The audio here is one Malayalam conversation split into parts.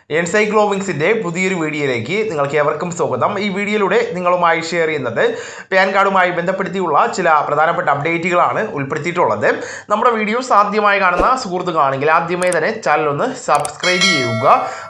എൻസൈക്ലോവിങ്സിൻ്റെ പുതിയൊരു വീഡിയോയിലേക്ക് നിങ്ങൾക്ക് ഏവർക്കും സ്വാഗതം. ഈ വീഡിയോയിലൂടെ നിങ്ങളുമായി ഷെയർ ചെയ്യുന്നത് പാൻ കാർഡുമായി ബന്ധപ്പെടുത്തിയുള്ള ചില പ്രധാനപ്പെട്ട അപ്ഡേറ്റുകളാണ് ഉൾപ്പെടുത്തിയിട്ടുള്ളത്. നമ്മുടെ വീഡിയോസ് ആദ്യമായി കാണുന്ന സുഹൃത്തുക്കളാണെങ്കിൽ ആദ്യമേ തന്നെ ചാനൽ ഒന്ന് സബ്സ്ക്രൈബ് ചെയ്യുക.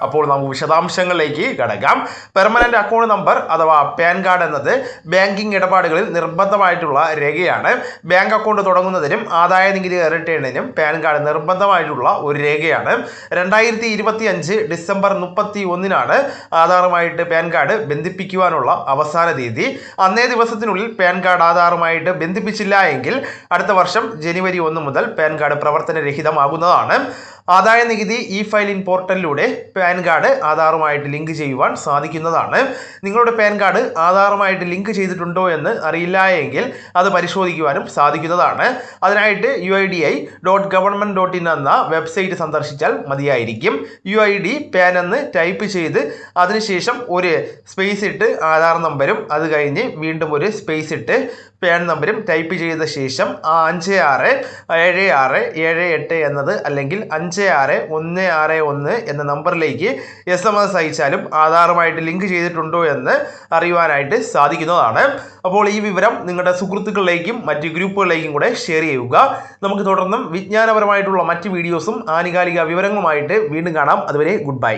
അപ്പോൾ നമുക്ക് വിശദാംശങ്ങളിലേക്ക് കടക്കാം. പെർമനന്റ് അക്കൗണ്ട് നമ്പർ അഥവാ പാൻ കാർഡ് എന്നത് ബാങ്കിങ് ഇടപാടുകളിൽ നിർബന്ധമായിട്ടുള്ള രേഖയാണ്. ബാങ്ക് അക്കൗണ്ട് തുടങ്ങുന്നതിനും ആദായ നികുതി റിട്ടേണിനും പാൻ കാർഡ് നിർബന്ധമായിട്ടുള്ള ഒരു രേഖയാണ്. 2025 ഡിസംബർ 31 ആധാറുമായിട്ട് പാൻ കാർഡ് ബന്ധിപ്പിക്കുവാനുള്ള അവസാന തീയതി. അന്നേ ദിവസത്തിനുള്ളിൽ പാൻ കാർഡ് ആധാറുമായിട്ട് ബന്ധിപ്പിച്ചില്ല എങ്കിൽ അടുത്ത വർഷം ജനുവരി 1 മുതൽ പാൻ കാർഡ് പ്രവർത്തനരഹിതമാകുന്നതാണ്. ആദായ നികുതി ഇ ഫയലിംഗ് പോർട്ടലിലൂടെ പാൻ കാർഡ് ആധാറുമായിട്ട് ലിങ്ക് ചെയ്യുവാൻ സാധിക്കുന്നതാണ്. നിങ്ങളുടെ പാൻ കാർഡ് ആധാറുമായിട്ട് ലിങ്ക് ചെയ്തിട്ടുണ്ടോ എന്ന് അറിയില്ല എങ്കിൽ അത് പരിശോധിക്കുവാനും സാധിക്കുന്നതാണ്. അതിനായിട്ട് UIDI.government.in എന്ന വെബ്സൈറ്റ് സന്ദർശിച്ചാൽ മതിയായിരിക്കും. UID പാൻ എന്ന് ടൈപ്പ് ചെയ്ത് അതിനുശേഷം ഒരു സ്പേസ് ഇട്ട് ആധാർ നമ്പരും അത് കഴിഞ്ഞ് വീണ്ടും ഒരു സ്പേസ് ഇട്ട് പാൻ നമ്പരും ടൈപ്പ് ചെയ്ത ശേഷം 567678 എന്നത് അല്ലെങ്കിൽ 56161 എന്ന നമ്പറിലേക്ക് SMS അയച്ചാലും ആധാറുമായിട്ട് ലിങ്ക് ചെയ്തിട്ടുണ്ടോ എന്ന് അറിയുവാനായിട്ട് സാധിക്കുന്നതാണ്. അപ്പോൾ ഈ വിവരം നിങ്ങളുടെ സുഹൃത്തുക്കളിലേക്കും മറ്റ് ഗ്രൂപ്പുകളിലേക്കും കൂടെ ഷെയർ ചെയ്യുക. നമുക്ക് തുടർന്നും വിജ്ഞാനപരമായിട്ടുള്ള മറ്റ് വീഡിയോസും ആനുകാലിക വിവരങ്ങളുമായിട്ട് വീണ്ടും കാണാം. അതുവരെ ഗുഡ് ബൈ.